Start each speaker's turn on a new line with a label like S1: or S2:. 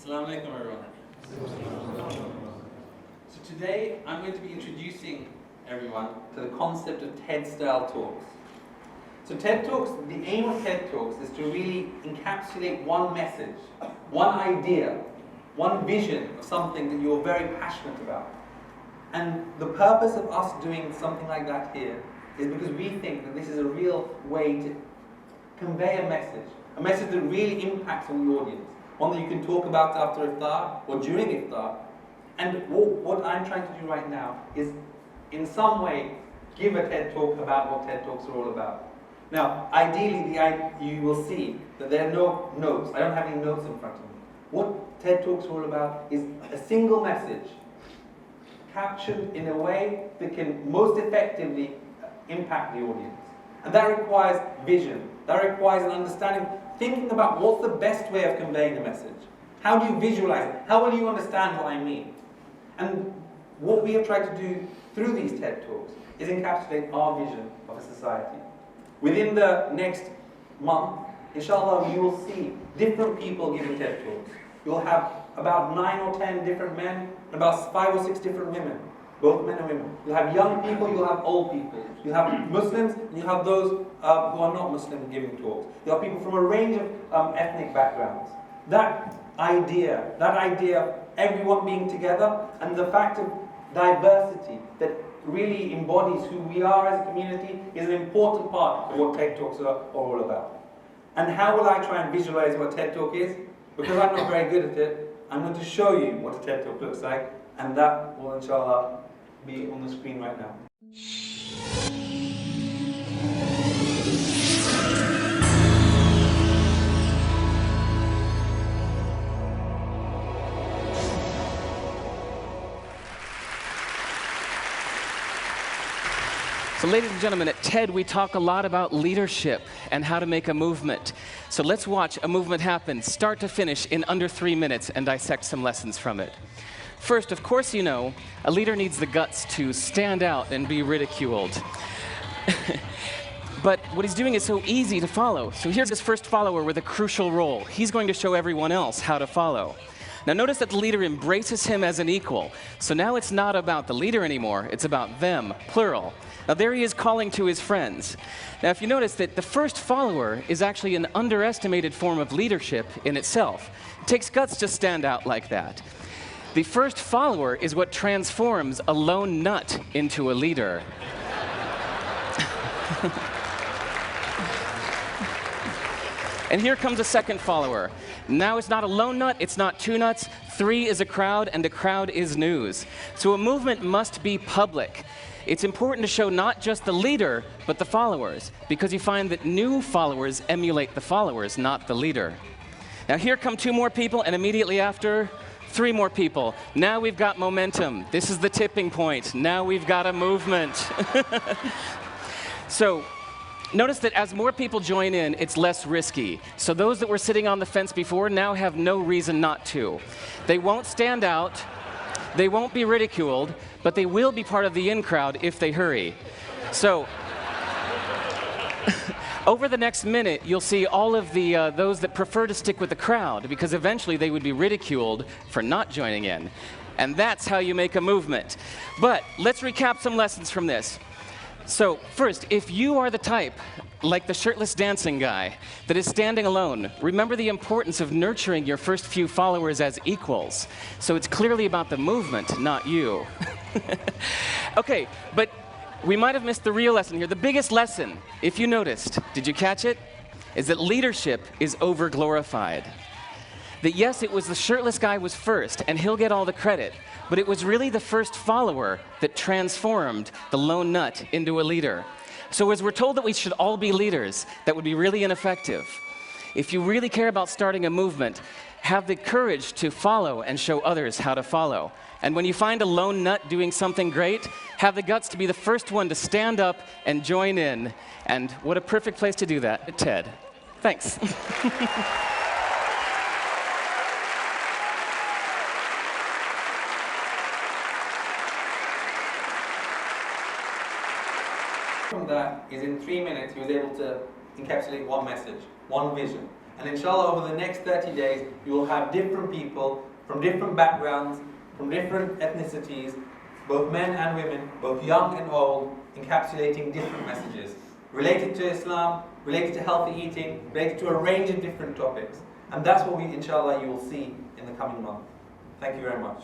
S1: Assalamu alaikum, everyone. So today I'm going to be introducing everyone to the concept of TED-style talks. So TED Talks, the aim of TED Talks is to really encapsulate one message, one idea, one vision of something that you're very passionate about. And the purpose of us doing something like that here is because we think that this is a real way to convey a message that really impacts on the audience, one that you can talk about after iftar or during iftar. And what I'm trying to do right now is, in some way, give a TED Talk about what TED Talks are all about. Now, ideally, you will see that there are no notes. I don't have any notes in front of me. What TED Talks are all about is a single message captured in a way that can most effectively impact the audience. And that requires vision. That requires an understanding, thinking about what's the best way of conveying a message. How do you visualize it? How will you understand what I mean? And what we have tried to do through these TED Talks is encapsulate our vision of a society. Within the next month, inshallah, you will see different people giving TED Talks. You'll have about 9 or 10 different men and about 5 or 6 different women, both men and women. You'll have young people, you'll have old people. You'll have Muslims, and you'll have those who are not Muslim giving talks. You'll have people from a range of ethnic backgrounds. That idea of everyone being together, and the fact of diversity that really embodies who we are as a community is an important part of what TED Talks are all about. And how will I try and visualize what TED Talk is? Because I'm not very good at it, I'm going to show you what a TED Talk looks like, and that will inshallah be on the screen right now.
S2: So ladies and gentlemen, at TED we talk a lot about leadership and how to make a movement. So let's watch a movement happen, start to finish, in under 3 minutes and dissect some lessons from it. First, of course you know, a leader needs the guts to stand out and be ridiculed. But what he's doing is so easy to follow. So here's his first follower with a crucial role. He's going to show everyone else how to follow. Now notice that the leader embraces him as an equal. So now it's not about the leader anymore, it's about them, plural. Now there he is calling to his friends. Now if you notice that the first follower is actually an underestimated form of leadership in itself. It takes guts to stand out like that. The first follower is what transforms a lone nut into a leader. And here comes a second follower. Now it's not a lone nut, it's not 2 nuts, 3 is a crowd, and a crowd is news. So a movement must be public. It's important to show not just the leader, but the followers, because you find that new followers emulate the followers, not the leader. Now here come 2 more people, and immediately after, 3 more people. Now we've got momentum. This is the tipping point. Now we've got a movement. So notice that as more people join in, it's less risky. So those that were sitting on the fence before now have no reason not to. They won't stand out, they won't be ridiculed, but they will be part of the in crowd if they hurry. So over the next minute, you'll see all of the those that prefer to stick with the crowd, because eventually they would be ridiculed for not joining in. And that's how you make a movement. But let's recap some lessons from this. So first, if you are the type, like the shirtless dancing guy, that is standing alone, remember the importance of nurturing your first few followers as equals. So it's clearly about the movement, not you. Okay, but we might have missed the real lesson here. The biggest lesson, if you noticed, did you catch it? Is that leadership is over-glorified. That yes, it was the shirtless guy was first, and he'll get all the credit, but it was really the first follower that transformed the lone nut into a leader. So as we're told that we should all be leaders, that would be really ineffective. If you really care about starting a movement, have the courage to follow and show others how to follow. And when you find a lone nut doing something great, have the guts to be the first one to stand up and join in. And what a perfect place to do that at TED. Thanks.
S1: From that is in 3 minutes he was able to encapsulate one message, one vision. And inshallah, over the next 30 days, you will have different people from different backgrounds, from different ethnicities, both men and women, both young and old, encapsulating different messages related to Islam, related to healthy eating, related to a range of different topics. And that's what we, inshallah, you will see in the coming month. Thank you very much.